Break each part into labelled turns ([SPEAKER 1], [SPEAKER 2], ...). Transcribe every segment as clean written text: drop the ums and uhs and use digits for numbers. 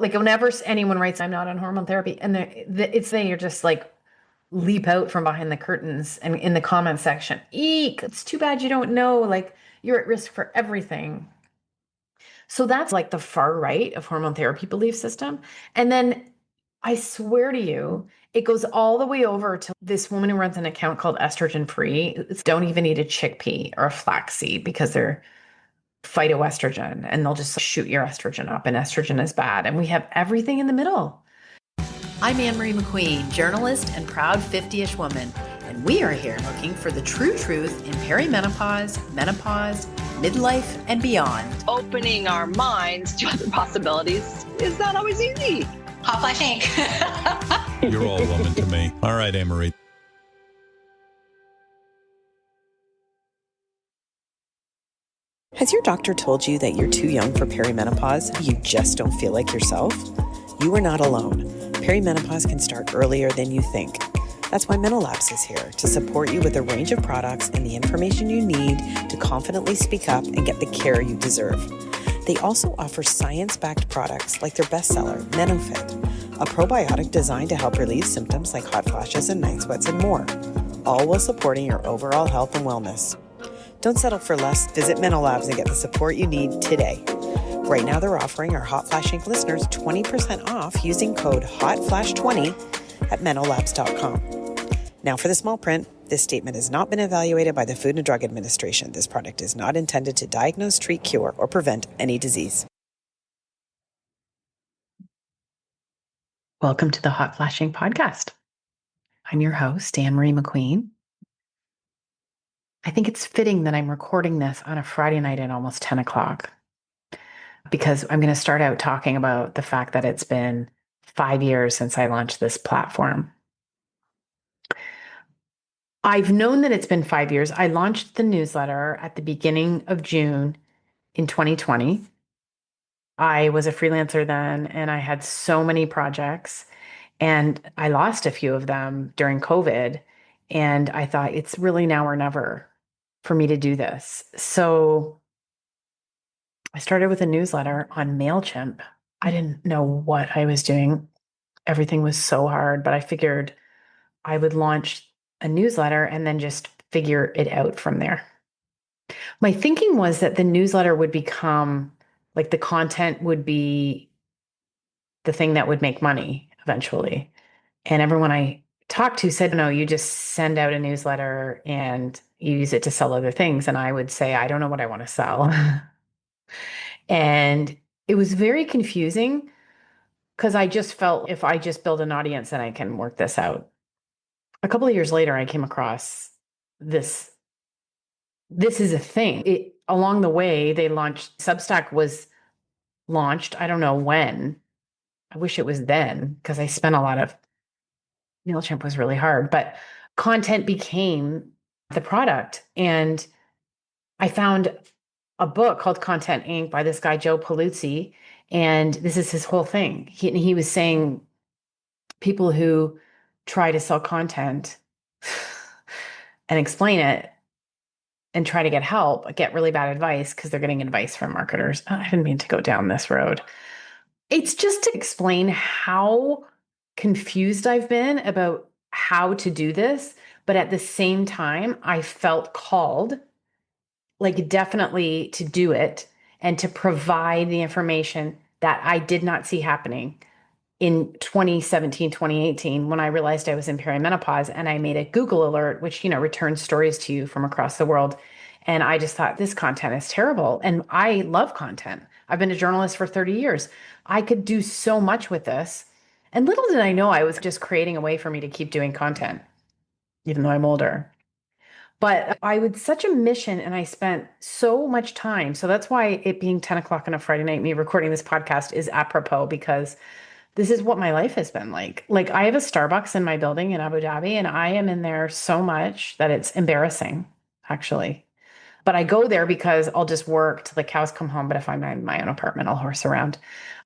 [SPEAKER 1] Like whenever anyone writes, I'm not on hormone therapy, and you're just like leap out from behind the curtains and in the comment section, eek, it's too bad you don't know. Like you're at risk for everything. So that's like the far right of hormone therapy belief system. And then I swear to you, it goes all the way over to this woman who runs an account called Estrogen Free. It's don't even eat a chickpea or a flaxseed because they're phytoestrogen and they'll just shoot your estrogen up and estrogen is bad. And we have everything in the middle.
[SPEAKER 2] I'm Ann Marie McQueen, journalist and proud 50-ish woman, and we are here looking for the true truth in perimenopause, menopause, midlife, and beyond.
[SPEAKER 3] Opening our minds to other possibilities is not always easy.
[SPEAKER 4] Hotflash Inc.
[SPEAKER 5] You're all woman to me. All right, Ann Marie.
[SPEAKER 6] Has your doctor told you that you're too young for perimenopause? You just don't feel like yourself? You are not alone. Perimenopause can start earlier than you think. That's why Menolabs is here to support you with a range of products and the information you need to confidently speak up and get the care you deserve. They also offer science-backed products like their bestseller, MenoFit, a probiotic designed to help relieve symptoms like hot flashes and night sweats and more, all while supporting your overall health and wellness. Don't settle for less. Visit Menolabs and get the support you need today. Right now, they're offering our Hotflash Inc. listeners 20% off using code HOTFLASH20 at menolabs.com. Now for the small print, this statement has not been evaluated by the Food and Drug Administration. This product is not intended to diagnose, treat, cure, or prevent any disease.
[SPEAKER 1] Welcome to the Hot Flashing Podcast. I'm your host, Ann Marie McQueen. I think it's fitting that I'm recording this on a Friday night at almost 10 o'clock because I'm going to start out talking about the fact that it's been 5 years since I launched this platform. I've known that it's been 5 years. I launched the newsletter at the beginning of June in 2020. I was a freelancer then, and I had so many projects, and I lost a few of them during COVID. And I thought it's really now or never for me to do this. So I started with a newsletter on MailChimp. I didn't know what I was doing. Everything was so hard, but I figured I would launch a newsletter and then just figure it out from there. My thinking was that the newsletter would become like the content would be the thing that would make money eventually. And everyone I talked to said, no, you just send out a newsletter and you use it to sell other things. And I would say, I don't know what I want to sell. And it was very confusing because I just felt if I just build an audience, then I can work this out. A couple of years later, I came across this. This is a thing. Along the way, they launched, Substack was launched. I don't know when. I wish it was then because I spent a lot of, MailChimp was really hard, but content became the product. And I found a book called Content Inc. by this guy, Joe Paluzzi. And this is his whole thing. He was saying people who try to sell content and explain it and try to get help get really bad advice because they're getting advice from marketers. I didn't mean to go down this road. It's just to explain how confused I've been about how to do this. But at the same time, I felt called, like definitely to do it and to provide the information that I did not see happening in 2017, 2018, when I realized I was in perimenopause and I made a Google alert, which, returns stories to you from across the world. And I just thought this content is terrible. And I love content. I've been a journalist for 30 years. I could do so much with this. And little did I know I was just creating a way for me to keep doing content, even though I'm older. But I was such a mission and I spent so much time. So that's why it being 10 o'clock on a Friday night, me recording this podcast is apropos because this is what my life has been like. Like I have a Starbucks in my building in Abu Dhabi and I am in there so much that it's embarrassing, actually. But I go there because I'll just work till the cows come home. But if I'm in my own apartment, I'll horse around.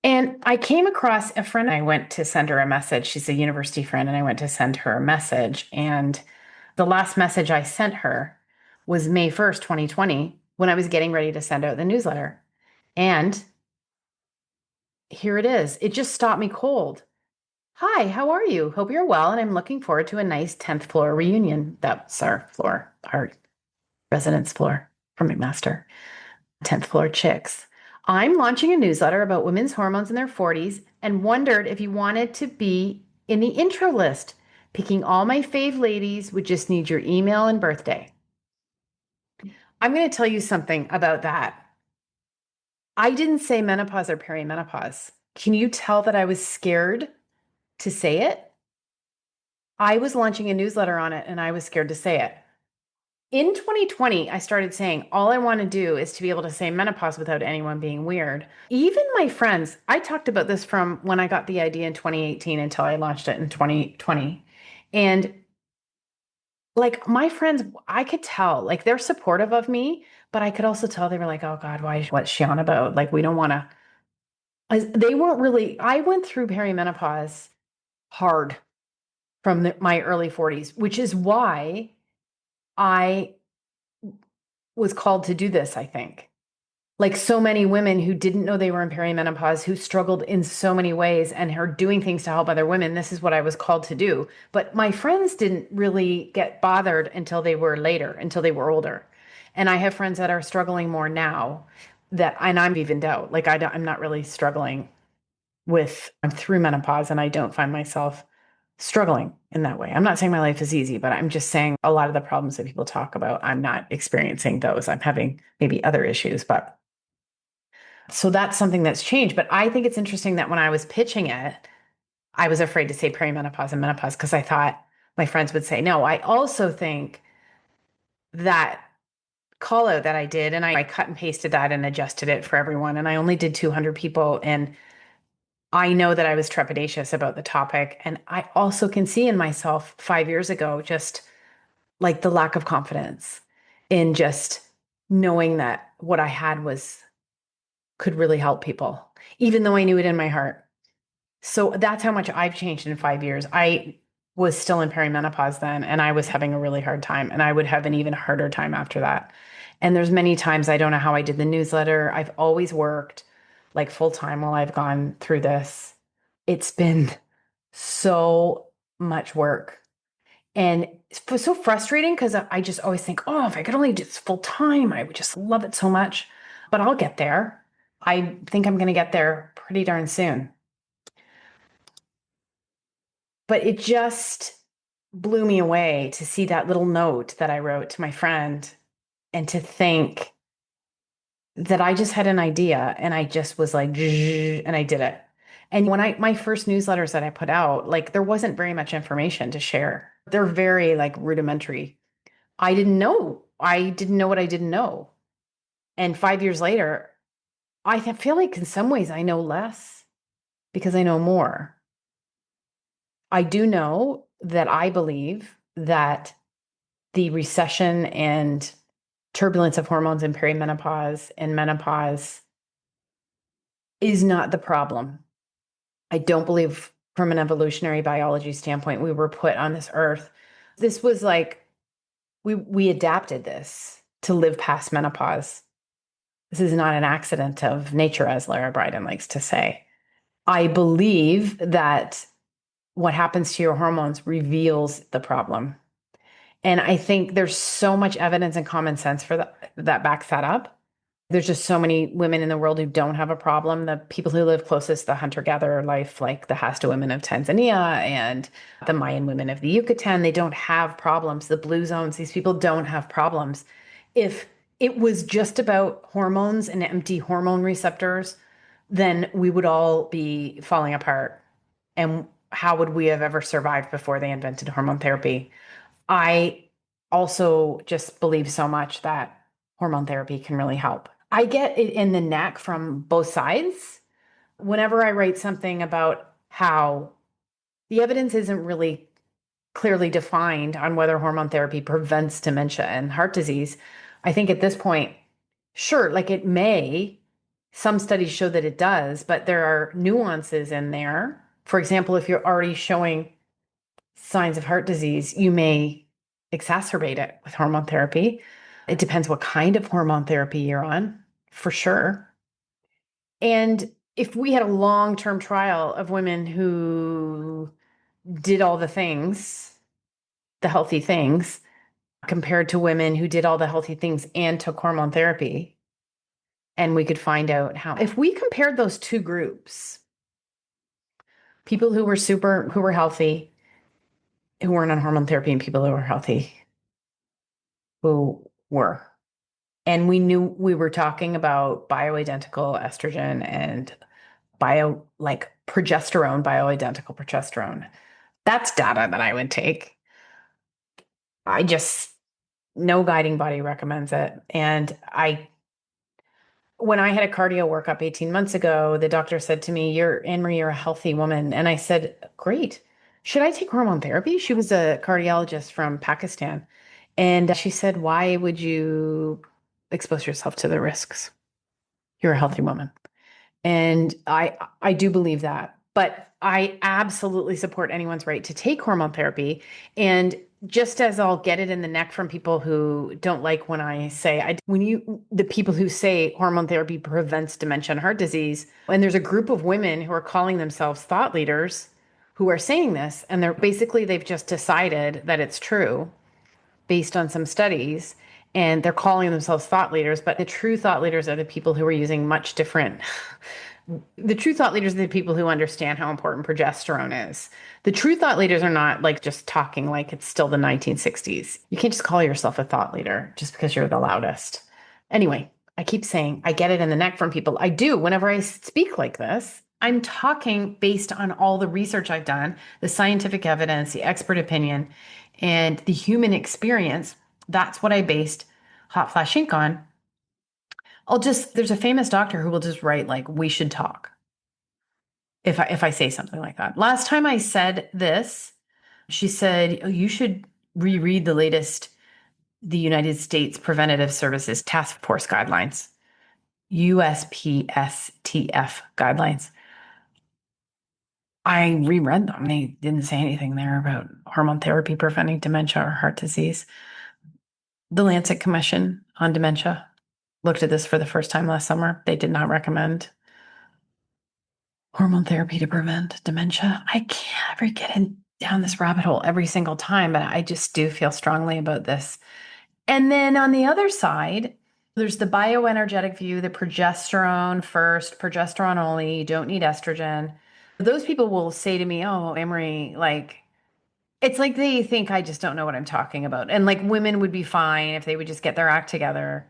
[SPEAKER 1] And I came across a friend. I went to send her a message. She's a university friend. And I went to send her a message. And the last message I sent her was May 1st, 2020, when I was getting ready to send out the newsletter. And here it is. It just stopped me cold. Hi, how are you? Hope you're well, and I'm looking forward to a nice 10th floor reunion. That's our floor, our residence floor from McMaster. 10th floor chicks. I'm launching a newsletter about women's hormones in their 40s and wondered if you wanted to be in the intro list. Picking all my fave ladies would just need your email and birthday. I'm going to tell you something about that. I didn't say menopause or perimenopause. Can you tell that I was scared to say it? I was launching a newsletter on it and I was scared to say it. In 2020, I started saying all I want to do is to be able to say menopause without anyone being weird. Even my friends, I talked about this from when I got the idea in 2018 until I launched it in 2020. And like my friends, I could tell, like they're supportive of me, but I could also tell they were like, oh God, what's she on about? Like, we don't want to. They weren't really, I went through perimenopause hard from my early 40s, which is why I was called to do this, I think. Like so many women who didn't know they were in perimenopause, who struggled in so many ways and are doing things to help other women. This is what I was called to do. But my friends didn't really get bothered until they were later, until they were older. And I have friends that are struggling more now and I'm evened out. Like I'm not really struggling I'm through menopause and I don't find myself struggling in that way. I'm not saying my life is easy, but I'm just saying a lot of the problems that people talk about, I'm not experiencing those. I'm having maybe other issues, but so that's something that's changed. But I think it's interesting that when I was pitching it, I was afraid to say perimenopause and menopause because I thought my friends would say no. I also think that call out that I did, and I cut and pasted that and adjusted it for everyone. And I only did 200 people. And I know that I was trepidatious about the topic. And I also can see in myself 5 years ago, just like the lack of confidence in just knowing that what I had could really help people, even though I knew it in my heart. So that's how much I've changed in 5 years. I was still in perimenopause then, and I was having a really hard time, and I would have an even harder time after that. And there's many times I don't know how I did the newsletter. I've always worked like full time while I've gone through this. It's been so much work. And it's so frustrating because I just always think, oh, if I could only do this full time, I would just love it so much. But I'll get there. I think I'm going to get there pretty darn soon. But it just blew me away to see that little note that I wrote to my friend and to think that I just had an idea and I just was like, and I did it. And when my first newsletters that I put out, like there wasn't very much information to share. They're very like rudimentary. I didn't know. I didn't know what I didn't know. And 5 years later, I feel like in some ways I know less because I know more. I do know that I believe that the recession and turbulence of hormones in perimenopause and menopause is not the problem. I don't believe from an evolutionary biology standpoint, we were put on this earth. This was like, we adapted this to live past menopause. This is not an accident of nature, as Lara Briden likes to say. I believe that what happens to your hormones reveals the problem. And I think there's so much evidence and common sense for that backs that up. There's just so many women in the world who don't have a problem. The people who live closest, the hunter-gatherer life, like the Hasta women of Tanzania and the Mayan women of the Yucatan, they don't have problems. The blue zones, these people don't have problems. If it was just about hormones and empty hormone receptors, then we would all be falling apart. And how would we have ever survived before they invented hormone therapy? I also just believe so much that hormone therapy can really help. I get it in the neck from both sides. Whenever I write something about how the evidence isn't really clearly defined on whether hormone therapy prevents dementia and heart disease, I think at this point, sure, like it may, some studies show that it does, but there are nuances in there. For example, if you're already showing signs of heart disease, you may exacerbate it with hormone therapy. It depends what kind of hormone therapy you're on, for sure. And if we had a long-term trial of women who did all the things, the healthy things, compared to women who did all the healthy things and took hormone therapy, and we could find out how, if we compared those two groups, people who were healthy, who weren't on hormone therapy, and people who were healthy, who were, and we knew we were talking about bioidentical estrogen and bioidentical progesterone. That's data that I would take. I just, no guiding body recommends it. And when I had a cardio workup 18 months ago, the doctor said to me, Ann Marie, you're a healthy woman. And I said, great. Should I take hormone therapy? She was a cardiologist from Pakistan. And she said, why would you expose yourself to the risks? You're a healthy woman. And I do believe that. But I absolutely support anyone's right to take hormone therapy. And just as I'll get it in the neck from people who don't like when I say, the people who say hormone therapy prevents dementia and heart disease, and there's a group of women who are calling themselves thought leaders who are saying this, and they've just decided that it's true based on some studies, and they're calling themselves thought leaders, but the true thought leaders are the people who are using much different. The true thought leaders are the people who understand how important progesterone is. The true thought leaders are not like just talking like it's still the 1960s. You can't just call yourself a thought leader just because you're the loudest. Anyway, I keep saying I get it in the neck from people. I do. Whenever I speak like this, I'm talking based on all the research I've done, the scientific evidence, the expert opinion, and the human experience. That's what I based Hotflash Inc. on. There's a famous doctor who will just write like, we should talk. If I say something like that. Last time I said this, she said, oh, you should reread the United States Preventative Services Task Force guidelines, USPSTF guidelines. I reread them. They didn't say anything there about hormone therapy preventing dementia or heart disease. The Lancet Commission on Dementia looked at this for the first time last summer. They did not recommend hormone therapy to prevent dementia. I can't ever get down this rabbit hole every single time, but I just do feel strongly about this. And then on the other side, there's the bioenergetic view, the progesterone first, progesterone only, you don't need estrogen. Those people will say to me, oh, Ann Marie, like, it's like they think I just don't know what I'm talking about. And like women would be fine if they would just get their act together.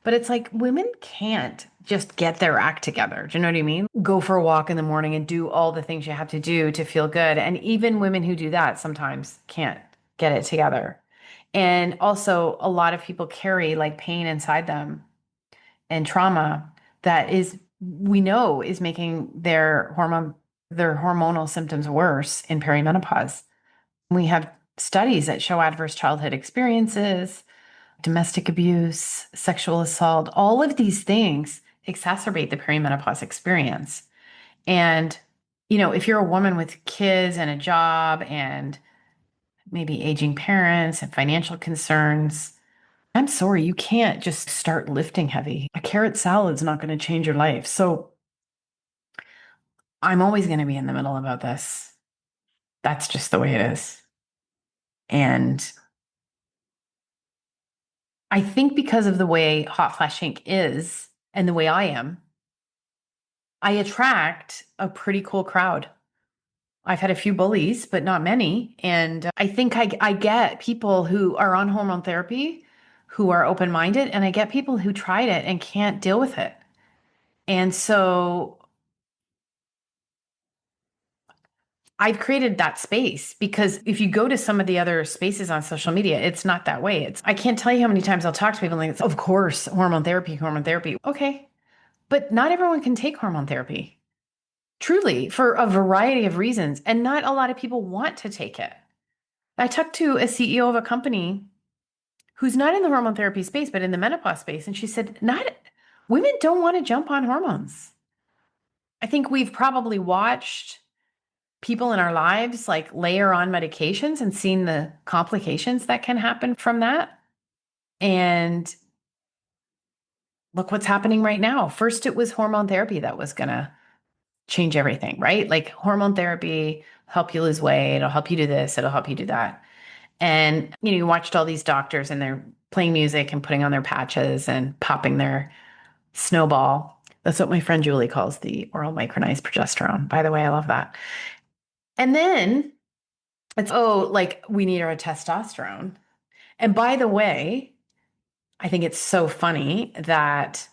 [SPEAKER 1] But it's like women can't just get their act together. Do you know what I mean? Go for a walk in the morning and do all the things you have to do to feel good. And even women who do that sometimes can't get it together. And also, a lot of people carry like pain inside them and trauma that we know is making their hormonal symptoms worse in perimenopause. We have studies that show adverse childhood experiences, domestic abuse, sexual assault, all of these things exacerbate the perimenopause experience. And, if you're a woman with kids and a job and maybe aging parents and financial concerns, I'm sorry, you can't just start lifting heavy. A carrot salad's not going to change your life. So I'm always going to be in the middle about this. That's just the way it is. And I think because of the way Hotflash Inc. is and the way I am, I attract a pretty cool crowd. I've had a few bullies, but not many. And I think I get people who are on hormone therapy who are open-minded, and I get people who tried it and can't deal with it. And so I've created that space because if you go to some of the other spaces on social media, it's not that way. I can't tell you how many times I'll talk to people like, of course, hormone therapy. Okay. But not everyone can take hormone therapy. Truly, for a variety of reasons. And not a lot of people want to take it. I talked to a CEO of a company who's not in the hormone therapy space, but in the menopause space. And she said, women don't want to jump on hormones. I think we've probably watched people in our lives like layer on medications and seen the complications that can happen from that. And look what's happening right now. First, it was hormone therapy that was going to change everything, right? Like hormone therapy, help you lose weight, it'll help you do this, it'll help you do that. And, you watched all these doctors and they're playing music and putting on their patches and popping their snowball. That's what my friend Julie calls the oral micronized progesterone. By the way, I love that. And then it's, like we need our testosterone. And by the way, I think it's so funny that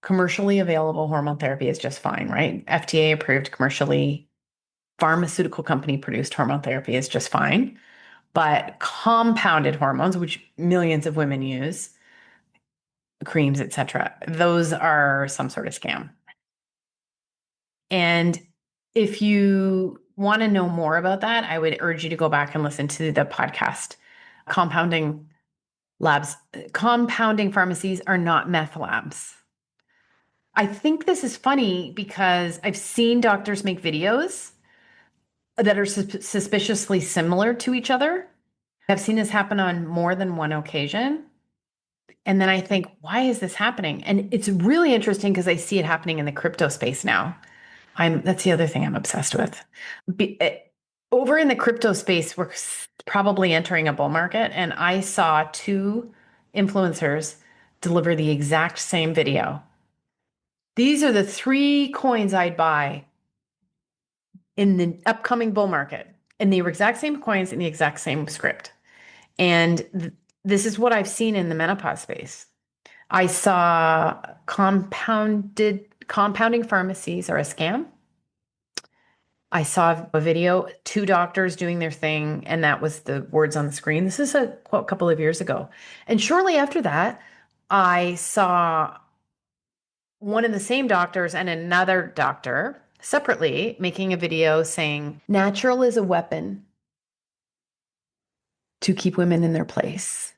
[SPEAKER 1] commercially available hormone therapy is just fine, right? FDA approved commercially, pharmaceutical company produced hormone therapy is just fine. But compounded hormones, which millions of women use, creams, etc., those are some sort of scam. And if you want to know more about that, I would urge you to go back and listen to the podcast. Compounding pharmacies are not meth labs. I think this is funny because I've seen doctors make videos that are suspiciously similar to each other. I've seen this happen on more than one occasion. And then I think, why is this happening? And it's really interesting because I see it happening in the crypto space now. That's the other thing I'm obsessed with. Over in the crypto space, we're probably entering a bull market. And I saw two influencers deliver the exact same video. These are the 3 coins I'd buy in the upcoming bull market. And they were exact same coins in the exact same script. And this is what I've seen in the menopause space. I saw compounding pharmacies are a scam. I saw a video, 2 doctors doing their thing, and that was the words on the screen. This is a couple of years ago. And shortly after that, I saw one of the same doctors and another doctor separately making a video saying, natural is a weapon to keep women in their place.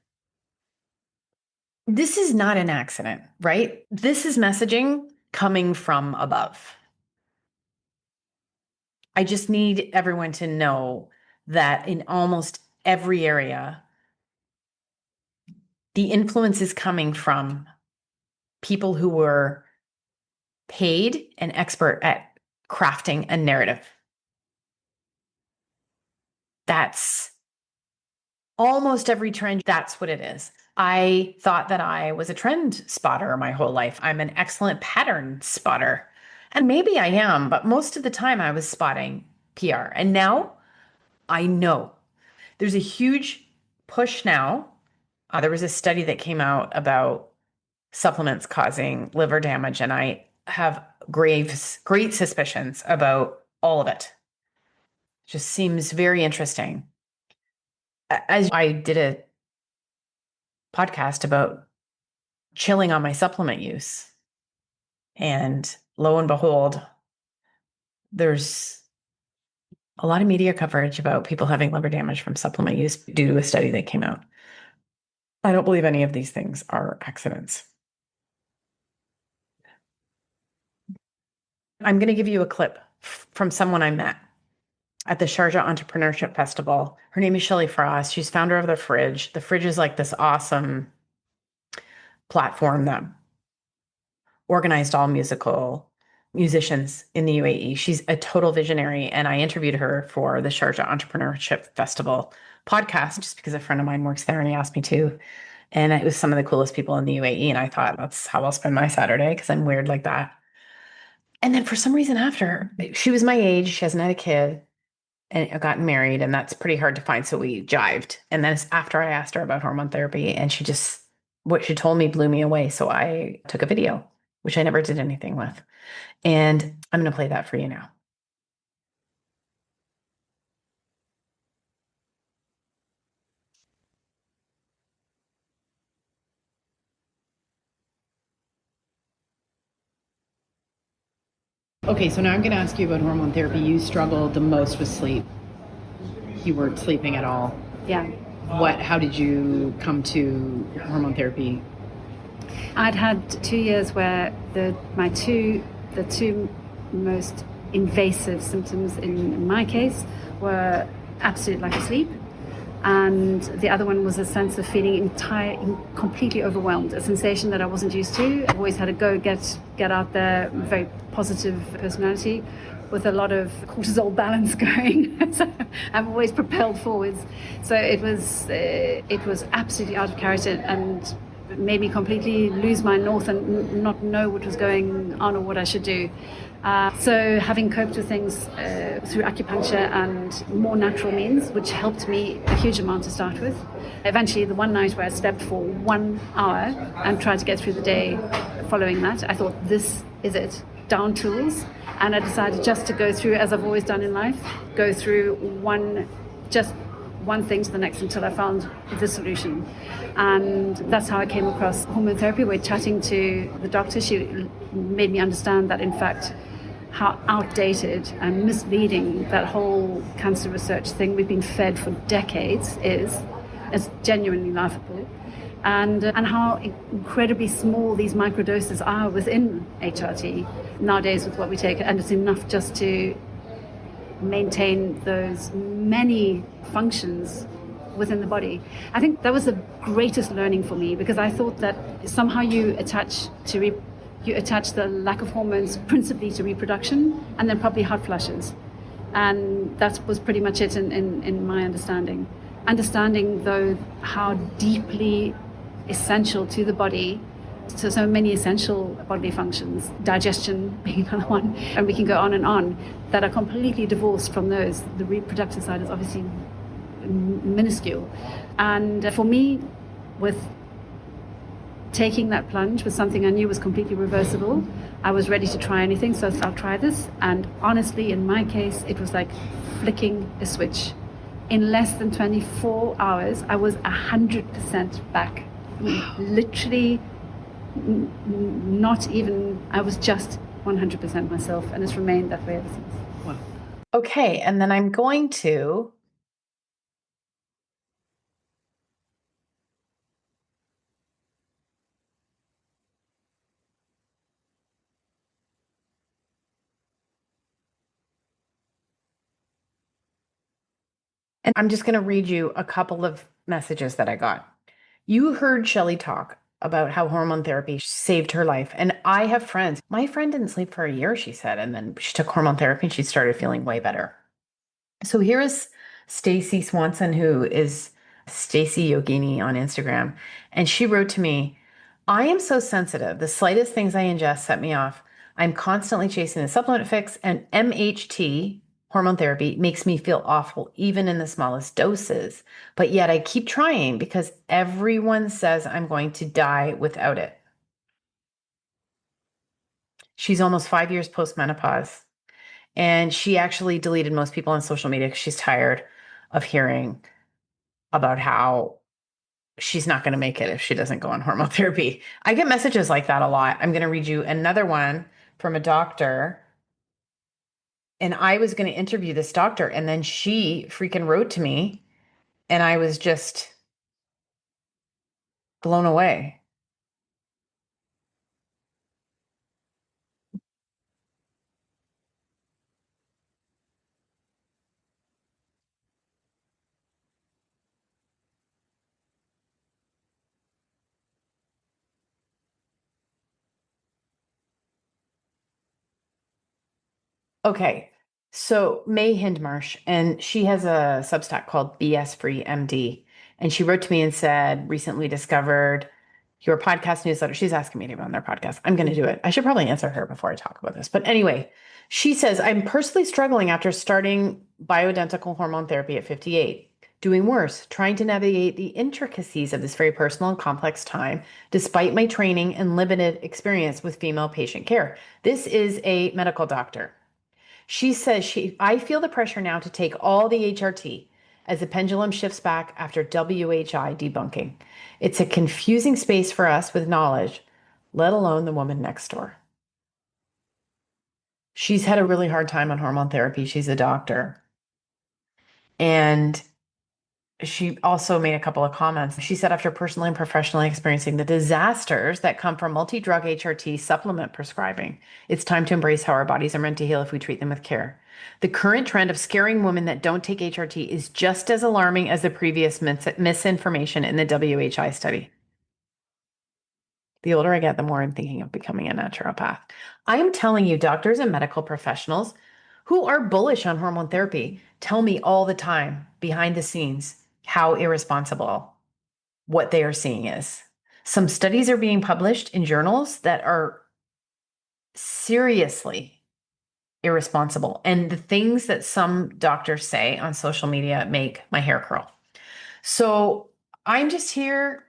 [SPEAKER 1] This is not an accident, right? This is messaging coming from above. I just need everyone to know that in almost every area, the influence is coming from people who were paid and expert at crafting a narrative. That's almost every trend. That's what it is. I thought that I was a trend spotter my whole life. I'm an excellent pattern spotter. And maybe I am, but most of the time I was spotting PR. And now I know there's a huge push now. There was a study that came out about supplements causing liver damage, and I have great suspicions about all of it. Just seems very interesting. As I did a podcast about chilling on my supplement use, and lo and behold, there's a lot of media coverage about people having liver damage from supplement use due to a study that came out. I don't believe any of these things are accidents. I'm going to give you a clip from someone I met at the Sharjah Entrepreneurship Festival. Her name is Shelley Frost. She's founder of The Fridge. The Fridge is like this awesome platform that organized all musicians in the UAE. She's a total visionary, and I interviewed her for the Sharjah Entrepreneurship Festival podcast just because a friend of mine works there and he asked me to. And it was some of the coolest people in the UAE, and I thought that's how I'll spend my Saturday because I'm weird like that. And then for some reason after, she was my age, she hasn't had a kid, and gotten married, and that's pretty hard to find. So we jived. And then after I asked her about hormone therapy, and what she told me blew me away. So I took a video, which I never did anything with. And I'm going to play that for you now. Okay, so now I'm going to ask you about hormone therapy. You struggled the most with sleep. You weren't sleeping at all.
[SPEAKER 7] Yeah.
[SPEAKER 1] How did you come to hormone therapy?
[SPEAKER 7] I'd had 2 years where the two most invasive symptoms in my case were absolute lack of sleep And the other one was a sense of feeling completely overwhelmed, a sensation that I wasn't used to. I've always had a go, get out there, very positive personality with a lot of cortisol balance going. So I'm always propelled forwards. So it was absolutely out of character and made me completely lose my north and not know what was going on or what I should do. So having coped with things through acupuncture and more natural means, which helped me a huge amount to start with. Eventually, the one night where I slept for 1 hour and tried to get through the day following that, I thought, this is it, down tools. And I decided just to go through, as I've always done in life, go through one thing to the next until I found the solution. And that's how I came across hormone therapy. We're chatting to the doctor. She made me understand that, in fact, how outdated and misleading that whole cancer research thing we've been fed for decades is. It's genuinely laughable. And how incredibly small these microdoses are within HRT nowadays with what we take. And it's enough just to maintain those many functions within the body. I think that was the greatest learning for me, because I thought that somehow you attach the lack of hormones principally to reproduction and then probably hot flashes. And that was pretty much it in my understanding. Understanding, though, how deeply essential to the body, so many essential bodily functions, digestion being another one, and we can go on, that are completely divorced from those. The reproductive side is obviously minuscule. And for me, with taking that plunge with something I knew was completely reversible, I was ready to try anything, so I'll try this. And honestly, in my case, it was like flicking a switch. In less than 24 hours, I was 100% back. Literally, not even, I was just 100% myself, and it's remained that way ever since.
[SPEAKER 1] Wow. Okay, and then I'm going to and I'm just going to read you a couple of messages that I got. You heard Shelley talk about how hormone therapy saved her life. And I have friends. My friend didn't sleep for a year, she said, and then she took hormone therapy and she started feeling way better. So here is Stacy Swanson, who is Stacy Yogini on Instagram. And she wrote to me, I am so sensitive. The slightest things I ingest set me off. I'm constantly chasing the supplement fix, and MHT, hormone therapy, makes me feel awful, even in the smallest doses. But yet I keep trying because everyone says I'm going to die without it. She's almost 5 years post-menopause. And she actually deleted most people on social media because she's tired of hearing about how she's not going to make it if she doesn't go on hormone therapy. I get messages like that a lot. I'm going to read you another one from a doctor. And I was going to interview this doctor, and then she freaking wrote to me, and I was just blown away. Okay. So May Hindmarsh, and she has a Substack called BS Free MD. And she wrote to me and said, recently discovered your podcast newsletter. She's asking me to be on their podcast. I'm going to do it. I should probably answer her before I talk about this. But anyway, she says, I'm personally struggling after starting bioidentical hormone therapy at 58. Doing worse, trying to navigate the intricacies of this very personal and complex time, despite my training and limited experience with female patient care. This is a medical doctor. She says, I feel the pressure now to take all the HRT as the pendulum shifts back after WHI debunking. It's a confusing space for us with knowledge, let alone the woman next door. She's had a really hard time on hormone therapy. She's a doctor. And she also made a couple of comments. She said, after personally and professionally experiencing the disasters that come from multi-drug HRT supplement prescribing, it's time to embrace how our bodies are meant to heal if we treat them with care. The current trend of scaring women that don't take HRT is just as alarming as the previous misinformation in the WHI study. The older I get, the more I'm thinking of becoming a naturopath. I am telling you, doctors and medical professionals who are bullish on hormone therapy tell me all the time, behind the scenes, how irresponsible what they are seeing is. Some studies are being published in journals that are seriously irresponsible. And the things that some doctors say on social media make my hair curl. So I'm just here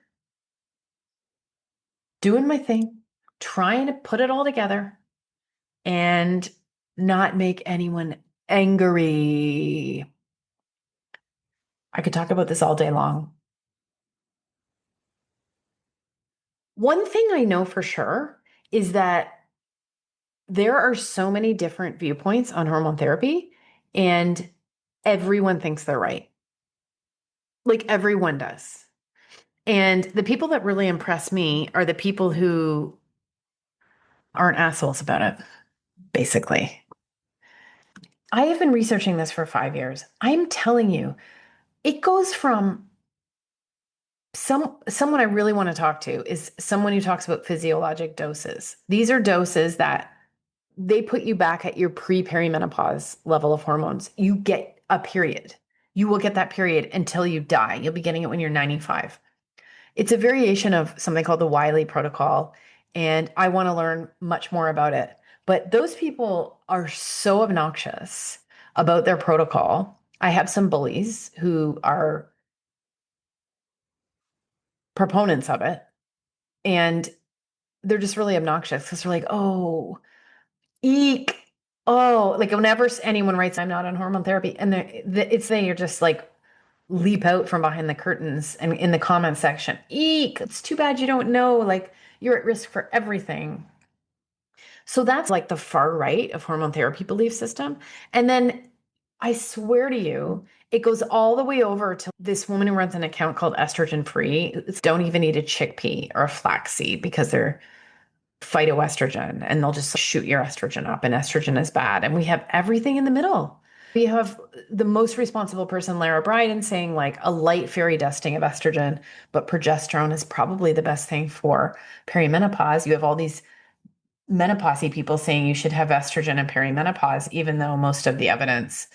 [SPEAKER 1] doing my thing, trying to put it all together and not make anyone angry. I could talk about this all day long. One thing I know for sure is that there are so many different viewpoints on hormone therapy, and everyone thinks they're right. Like everyone does. And the people that really impress me are the people who aren't assholes about it, basically. I have been researching this for 5 years. I'm telling you, it goes from someone I really want to talk to is someone who talks about physiologic doses. These are doses that they put you back at your pre-perimenopause level of hormones. You get a period. You will get that period until you die. You'll be getting it when you're 95. It's a variation of something called the Wiley protocol, and I want to learn much more about it. But those people are so obnoxious about their protocol. I have some bullies who are proponents of it, and they're just really obnoxious because they're like, oh, eek. Oh, like whenever anyone writes, I'm not on hormone therapy, and you're just like, leap out from behind the curtains and in the comment section. Eek, it's too bad you don't know. Like, you're at risk for everything. So that's like the far right of hormone therapy belief system. And then I swear to you, it goes all the way over to this woman who runs an account called Estrogen Free. Don't even eat a chickpea or a flaxseed because they're phytoestrogen and they'll just shoot your estrogen up, and estrogen is bad. And we have everything in the middle. We have the most responsible person, Lara Bryden, saying like a light fairy dusting of estrogen, but progesterone is probably the best thing for perimenopause. You have all these menopausy people saying you should have estrogen in perimenopause, even though most of the evidence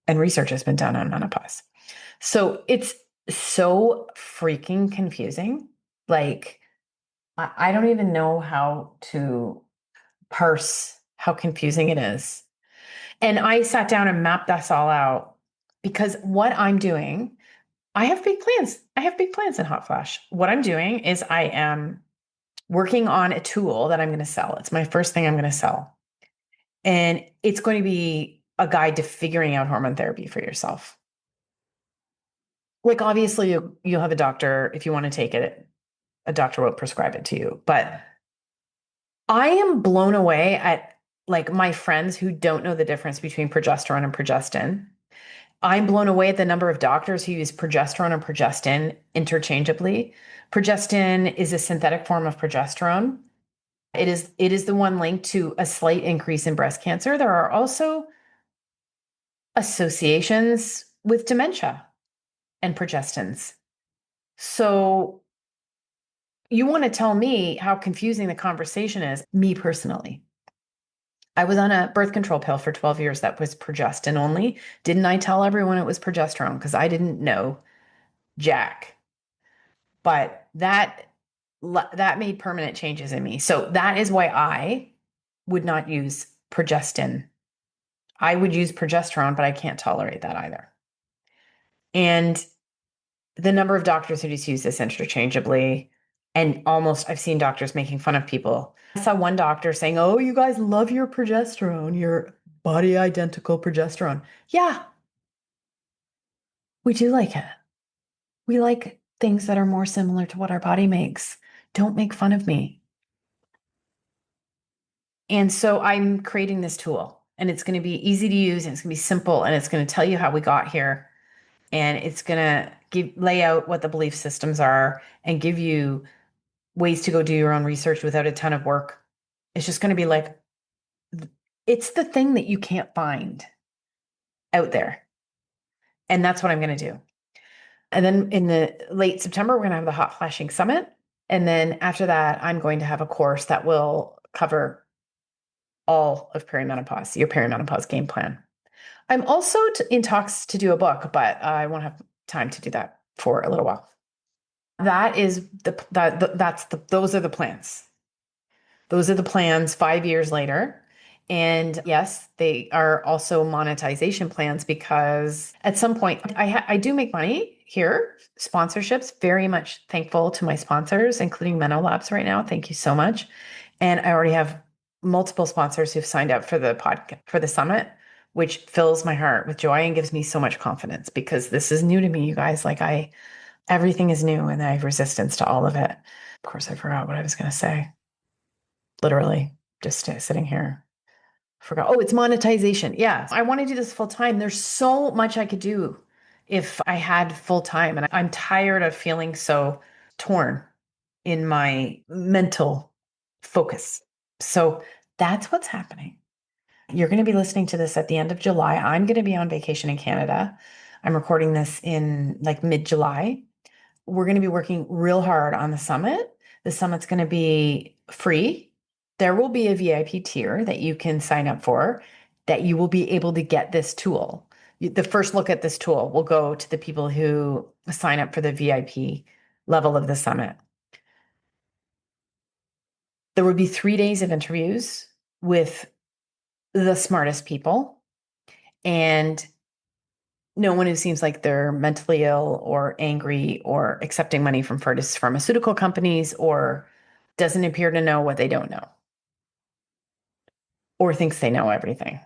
[SPEAKER 1] and research has been done on menopause. So it's so freaking confusing. Like, I don't even know how to parse how confusing it is. And I sat down and mapped this all out because what I'm doing, I have big plans. I have big plans in Hotflash. What I'm doing is I am working on a tool that I'm going to sell. It's my first thing I'm going to sell. And it's going to be a guide to figuring out hormone therapy for yourself. Like, obviously, you'll have a doctor. If you want to take it, a doctor will prescribe it to you. But I am blown away at like my friends who don't know the difference between progesterone and progestin. I'm blown away at the number of doctors who use progesterone and progestin interchangeably. Progestin is a synthetic form of progesterone. It is the one linked to a slight increase in breast cancer. There are also associations with dementia and progestins. So you want to tell me how confusing the conversation is? Me personally, I was on a birth control pill for 12 years that was progestin only. Didn't I tell everyone it was progesterone? Because I didn't know jack. But that made permanent changes in me. So that is why I would not use progestin. I would use progesterone, but I can't tolerate that either. And the number of doctors who just use this interchangeably, and almost I've seen doctors making fun of people. I saw one doctor saying, oh, you guys love your progesterone, your body identical progesterone. Yeah, we do like it. We like things that are more similar to what our body makes. Don't make fun of me. And so I'm creating this tool, and it's going to be easy to use, and it's going to be simple, and it's going to tell you how we got here. And it's going to lay out what the belief systems are and give you ways to go do your own research without a ton of work. It's just going to be like, it's the thing that you can't find. out there. And that's what I'm going to do. And then in the late September, we're going to have the Hot Flashing Summit. And then after that, I'm going to have a course that will cover all of perimenopause, your perimenopause game plan. I'm also in talks to do a book, but I won't have time to do that for a little while. Those are the plans. Those are the plans 5 years later. And yes, they are also monetization plans because at some point I do make money here, sponsorships, very much thankful to my sponsors, including Menno Labs right now. Thank you so much. And I already have multiple sponsors who've signed up for the podcast, for the summit, which fills my heart with joy and gives me so much confidence because this is new to me, you guys. Everything is new and I have resistance to all of it. Of course, I forgot what I was going to say. Literally, just sitting here. Forgot. Oh, it's monetization. Yeah. I want to do this full time. There's so much I could do if I had full time. And I'm tired of feeling so torn in my mental focus. So that's what's happening. You're going to be listening to this at the end of July. I'm going to be on vacation in Canada. I'm recording this in like mid-July. We're going to be working real hard on the summit. The summit's going to be free. There will be a VIP tier that you can sign up for that you will be able to get this tool. The first look at this tool will go to the people who sign up for the VIP level of the summit. There will be 3 days of interviews with the smartest people and no one who seems like they're mentally ill or angry or accepting money from pharmaceutical companies or doesn't appear to know what they don't know or thinks they know everything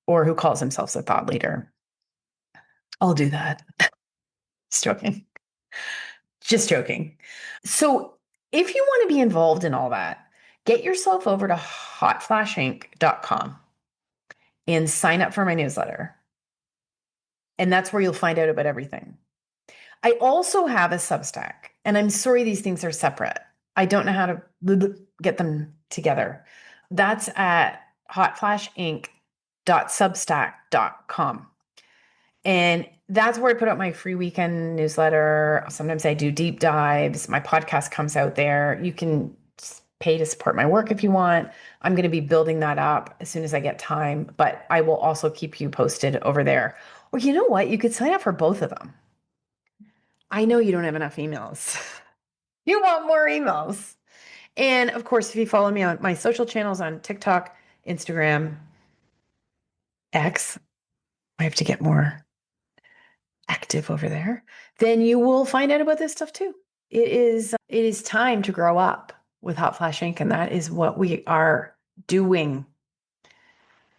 [SPEAKER 1] or who calls themselves a thought leader. I'll do that. Just joking. Just joking. So if you want to be involved in all that, get yourself over to hotflashinc.com and sign up for my newsletter. And that's where you'll find out about everything. I also have a Substack, and I'm sorry these things are separate. I don't know how to get them together. That's at hotflashinc.substack.com. And that's where I put out my free weekend newsletter. Sometimes I do deep dives. My podcast comes out there. You can pay to support my work if you want. I'm going to be building that up as soon as I get time, but I will also keep you posted over there. Or you know what? You could sign up for both of them. I know you don't have enough emails. You want more emails. And of course, if you follow me on my social channels on TikTok, Instagram, X, I have to get more active over there, then you will find out about this stuff too. It is time to grow up with Hot Flash Inc. And that is what we are doing.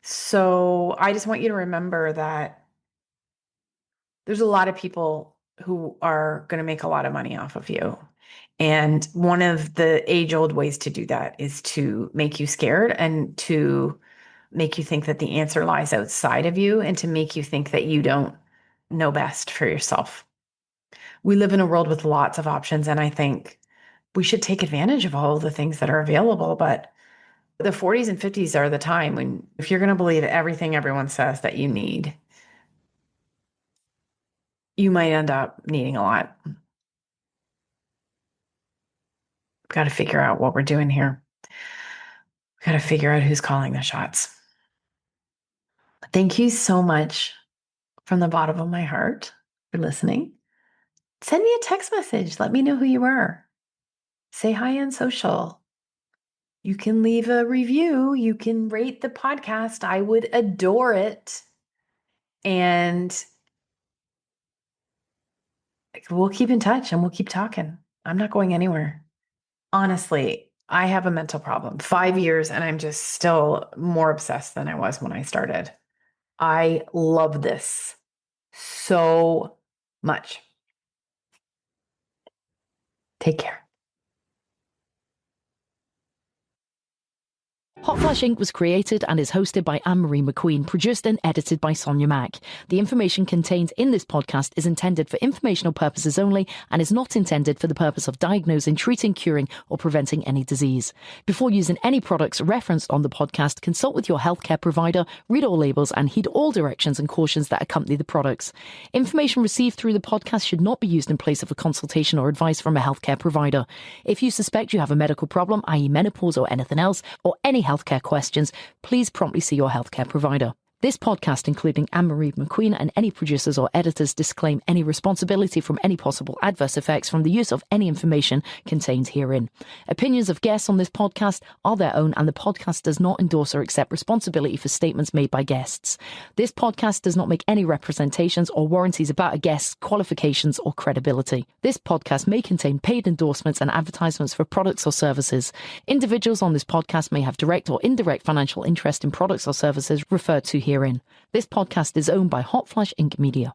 [SPEAKER 1] So I just want you to remember that there's a lot of people who are going to make a lot of money off of you. And one of the age-old ways to do that is to make you scared and to make you think that the answer lies outside of you and to make you think that you don't know best for yourself. We live in a world with lots of options, and I think we should take advantage of all the things that are available. But the 40s and 50s are the time when, if you're going to believe everything everyone says that you need, you might end up needing a lot. Got to figure out what we're doing here. Got to figure out who's calling the shots. Thank you so much from the bottom of my heart for listening. Send me a text message. Let me know who you are. Say hi on social. You can leave a review. You can rate the podcast. I would adore it. And we'll keep in touch and we'll keep talking. I'm not going anywhere. Honestly, I have a mental problem. 5 years and I'm just still more obsessed than I was when I started. I love this so much. Take care.
[SPEAKER 8] Hotflash Inc. was created and is hosted by Ann Marie McQueen, produced and edited by Sonia Mack. The information contained in this podcast is intended for informational purposes only and is not intended for the purpose of diagnosing, treating, curing, or preventing any disease. Before using any products referenced on the podcast, consult with your healthcare provider, read all labels, and heed all directions and cautions that accompany the products. Information received through the podcast should not be used in place of a consultation or advice from a healthcare provider. If you suspect you have a medical problem, i.e. menopause or anything else, or any healthcare questions, please promptly see your healthcare provider. This podcast, including Ann Marie McQueen and any producers or editors, disclaim any responsibility from any possible adverse effects from the use of any information contained herein. Opinions of guests on this podcast are their own, and the podcast does not endorse or accept responsibility for statements made by guests. This podcast does not make any representations or warranties about a guest's qualifications or credibility. This podcast may contain paid endorsements and advertisements for products or services. Individuals on this podcast may have direct or indirect financial interest in products or services referred to herein. This podcast is owned by Hotflash Inc. Media.